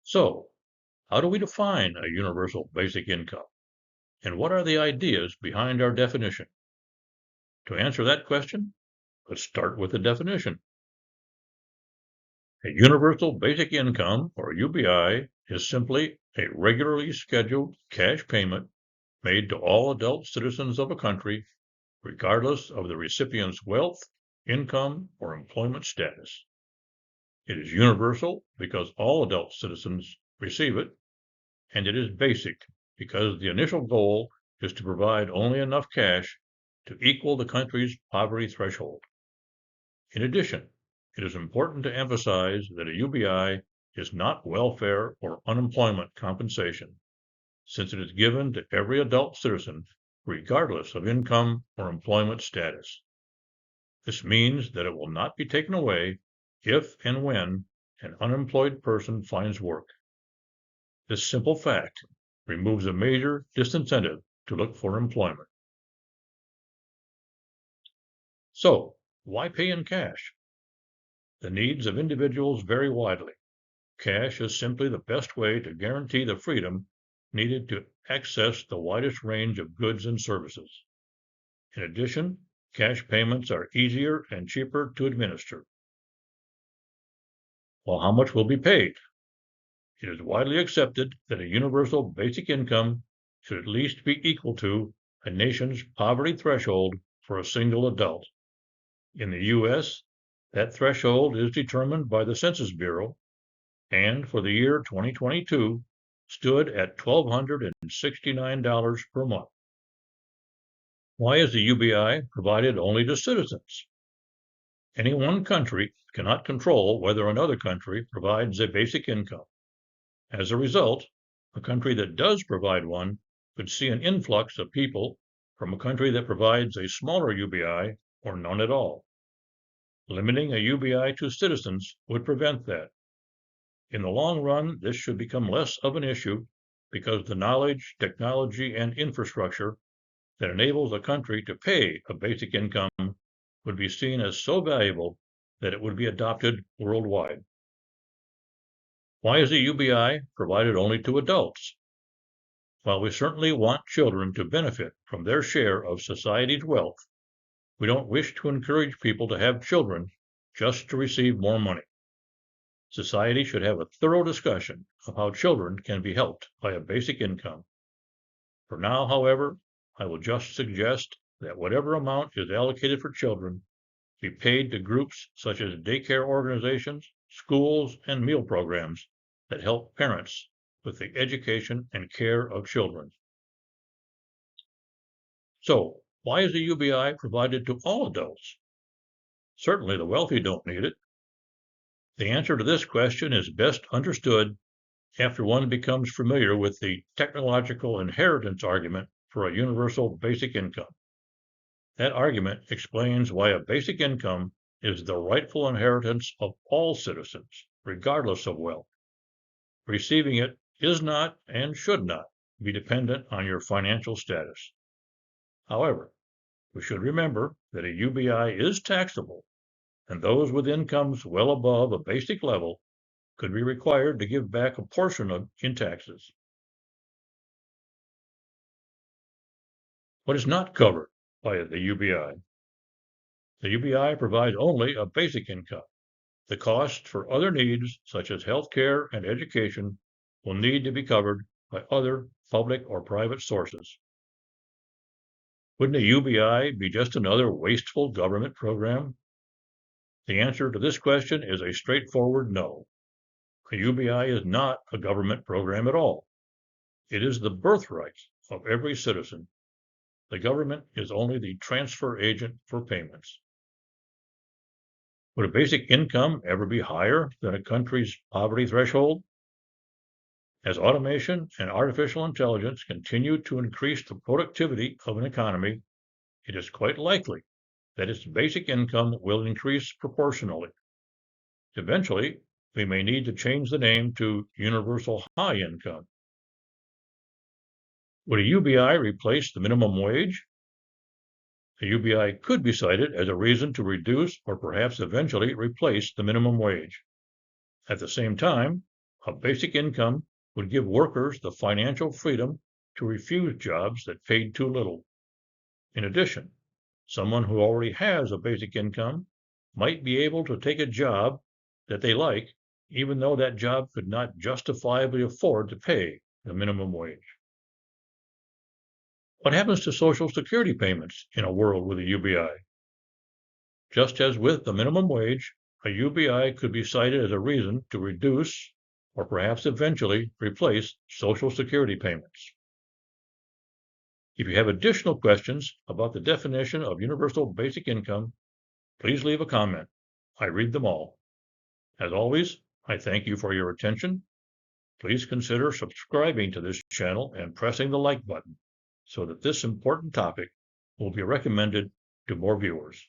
So, how do we define a universal basic income? And what are the ideas behind our definition? To answer that question, let's start with the definition. A universal basic income, or UBI, is simply a regularly scheduled cash payment made to all adult citizens of a country, regardless of the recipient's wealth, income, or employment status. It is universal because all adult citizens receive it, and it is basic because the initial goal is to provide only enough cash to equal the country's poverty threshold. In addition, it is important to emphasize that a UBI is not welfare or unemployment compensation, since it is given to every adult citizen regardless of income or employment status. This means that it will not be taken away if and when an unemployed person finds work. This simple fact removes a major disincentive to look for employment. So, why pay in cash? The needs of individuals vary widely. Cash is simply the best way to guarantee the freedom needed to access the widest range of goods and services. In addition, cash payments are easier and cheaper to administer. Well, how much will be paid? It is widely accepted that a universal basic income should at least be equal to a nation's poverty threshold for a single adult. In the U.S., that threshold is determined by the Census Bureau, and for the year 2022 stood at $1,269 per month. Why is the UBI provided only to citizens? Any one country cannot control whether another country provides a basic income. As a result, a country that does provide one could see an influx of people from a country that provides a smaller UBI or none at all. Limiting a UBI to citizens would prevent that. In the long run, this should become less of an issue because the knowledge, technology, and infrastructure that enables a country to pay a basic income would be seen as so valuable that it would be adopted worldwide. Why is the UBI provided only to adults? While we certainly want children to benefit from their share of society's wealth, we don't wish to encourage people to have children just to receive more money. Society should have a thorough discussion of how children can be helped by a basic income. For now, however, I will just suggest that whatever amount is allocated for children be paid to groups such as daycare organizations, schools, and meal programs that help parents with the education and care of children. So, why is the UBI provided to all adults? Certainly the wealthy don't need it. The answer to this question is best understood after one becomes familiar with the technological inheritance argument for a universal basic income. That argument explains why a basic income is the rightful inheritance of all citizens, regardless of wealth. Receiving it is not and should not be dependent on your financial status. However, we should remember that a UBI is taxable, and those with incomes well above a basic level could be required to give back a portion in taxes. What is not covered by the UBI? The UBI provides only a basic income. The costs for other needs, such as health care and education, will need to be covered by other public or private sources. Wouldn't a UBI be just another wasteful government program? The answer to this question is a straightforward no. A UBI is not a government program at all. It is the birthright of every citizen. The government is only the transfer agent for payments. Would a basic income ever be higher than a country's poverty threshold? As automation and artificial intelligence continue to increase the productivity of an economy, it is quite likely that its basic income will increase proportionally. Eventually, we may need to change the name to universal high income. Would a UBI replace the minimum wage? A UBI could be cited as a reason to reduce or perhaps eventually replace the minimum wage. At the same time, A basic income would give workers the financial freedom to refuse jobs that paid too little. In addition, someone who already has a basic income might be able to take a job that they like, even though that job could not justifiably afford to pay the minimum wage. What happens to Social Security payments in a world with a UBI? Just as with the minimum wage, a UBI could be cited as a reason to reduce or perhaps eventually replace Social Security payments. If you have additional questions about the definition of universal basic income, please leave a comment. I read them all. As always, I thank you for your attention. Please consider subscribing to this channel and pressing the like button so that this important topic will be recommended to more viewers.